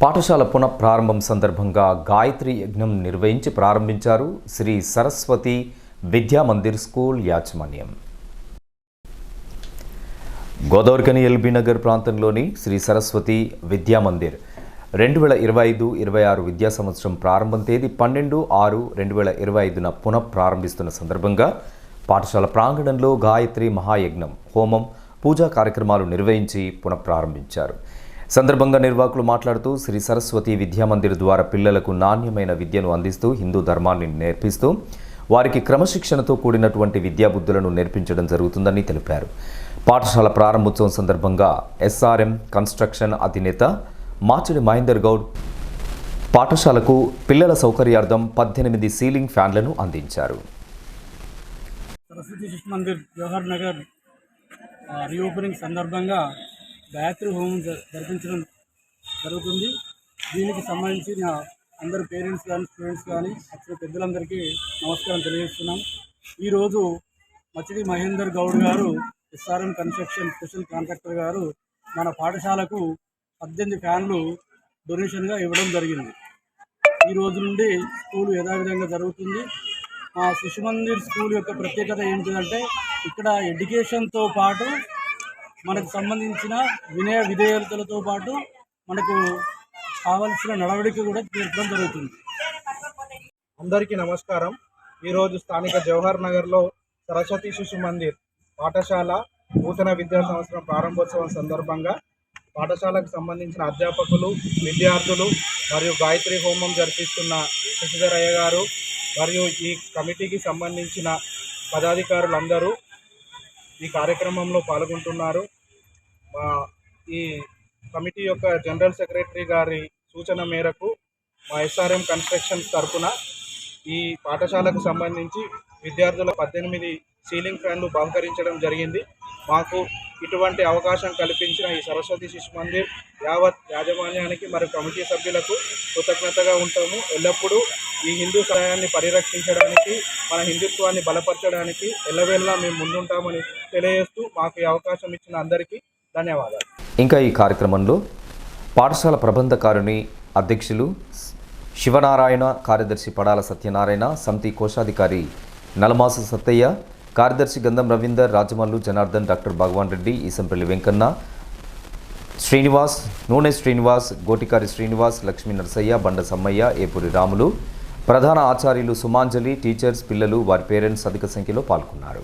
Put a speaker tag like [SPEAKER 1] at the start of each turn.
[SPEAKER 1] పాఠశాల పునఃప్రారంభం సందర్భంగా గాయత్రి యజ్ఞం నిర్వహించి ప్రారంభించారు శ్రీ సరస్వతి విద్యామందిర్ స్కూల్ యాజమాన్యం. గోదావరిఖని ఎల్బీ నగర్ ప్రాంతంలోని శ్రీ సరస్వతి విద్యామందిర్ 2025-26 విద్యా సంవత్సరం ప్రారంభం తేదీ 12/6/2025న పునఃప్రారంభిస్తున్న సందర్భంగా పాఠశాల ప్రాంగణంలో గాయత్రి మహాయజ్ఞం, హోమం, పూజా కార్యక్రమాలు నిర్వహించి పునఃప్రారంభించారు. సందర్భంగా నిర్వాహకులు మాట్లాడుతూ శ్రీ సరస్వతి విద్యామందిర్ ద్వారా పిల్లలకు నాణ్యమైన విద్యను అందిస్తూ హిందూ ధర్మాన్ని నేర్పిస్తూ వారికి క్రమశిక్షణతో కూడినటువంటి విద్యాబుద్ధులను నేర్పించడం జరుగుతుందని తెలిపారు. పాఠశాల ప్రారంభోత్సవం సందర్భంగా ఎస్ఆర్ఎం కన్స్ట్రక్షన్ అధినేత మాచిడి మహేందర్ గౌడ్ పాఠశాలకు పిల్లల సౌకర్యార్థం 18 సీలింగ్ ఫ్యాన్లను అందించారు.
[SPEAKER 2] సరస్వతి శిశు మందిర్ జవహర్ నగర్ రీఓపెనింగ్ సందర్భంగా గాయత్రి హోమం జరిపించడం జరుగుతుంది. దీనికి సంబంధించి నా అందరు పేరెంట్స్ కానీ స్టూడెంట్స్ కానీ అక్కడ పెద్దలందరికీ నమస్కారం తెలియజేస్తున్నాం. ఈరోజు మచిడి మహేందర్ గౌడ్ గారు, ఎస్ఆర్ఎం కన్స్ట్రక్షన్ స్పెషల్ కాంట్రాక్టర్ గారు మన పాఠశాలకు 18 ఫ్యాన్లు డొనేషన్గా ఇవ్వడం జరిగింది. ఈ రోజు నుండి స్కూల్ యథావిధంగా జరుగుతుంది. మా శిశు మందిర్ స్కూల్ యొక్క ప్రత్యేకత ఏంటిదంటే ఇక్కడ ఎడ్యుకేషన్తో పాటు మనకు సంబంధించిన వినయ విధేయతలతో పాటు మనకు కావాల్సిన నడవడిక కూడా తీర్చడం జరుగుతుంది.
[SPEAKER 3] అందరికీ నమస్కారం. ఈరోజు స్థానిక జవహర్ నగర్లో సరస్వతి శిశు మందిర్ పాఠశాల నూతన విద్యా సంవత్సరం ప్రారంభోత్సవం సందర్భంగా పాఠశాలకు సంబంధించిన అధ్యాపకులు, విద్యార్థులు మరియు గాయత్రి హోమం జరిపిస్తున్న శశిధరయ్య గారు మరియు ఈ కమిటీకి సంబంధించిన పదాధికారులందరూ ఈ కార్యక్రమంలో పాల్గొంటున్నారు. ఈ కమిటీ యొక్క జనరల్ సెక్రటరీ గారి సూచన మేరకు మా ఎస్ఆర్ఎం కన్స్ట్రక్షన్స్ తరఫున ఈ పాఠశాలకు సంబంధించి విద్యార్థుల 18 సీలింగ్ ఫ్యాన్లు బహుకరించడం జరిగింది. మాకు ఇటువంటి అవకాశం కల్పించిన ఈ సరస్వతి శిశు మందిర్ యావత్ యాజమాన్యానికి మరియు కమిటీ సభ్యులకు కృతజ్ఞతగా ఉంటాము. ఎల్లప్పుడూ ఈ హిందూ సహాయాన్ని పరిరక్షించడానికి, మన హిందుత్వాన్ని బలపరచడానికి ఎల్లవేళలా మేము ముందుంటామని తెలియజేస్తూ మాకు ఈ అవకాశం ఇచ్చిన అందరికీ ధన్యవాదాలు.
[SPEAKER 1] ఇంకా ఈ కార్యక్రమంలో పాఠశాల ప్రబంధకారిణి అధ్యక్షులు శివనారాయణ, కార్యదర్శి పడాల సత్యనారాయణ, సమితి కోశాధికారి నలమాసు సత్తయ్య, కార్యదర్శి గంధం రవీందర్, రాజమల్లు జనార్దన్, డాక్టర్ భగవాన్ రెడ్డి, ఈసంపల్లి వెంకన్న, శ్రీనివాస్, నూనె శ్రీనివాస్, గోటికారి శ్రీనివాస్, లక్ష్మీ నరసయ్య, బండ సమ్మయ్య, ఏపూరి రాములు, ప్రధాన ఆచార్యులు సుమాంజలి, టీచర్స్, పిల్లలు, వారి పేరెంట్స్ అధిక సంఖ్యలో పాల్గొన్నారు.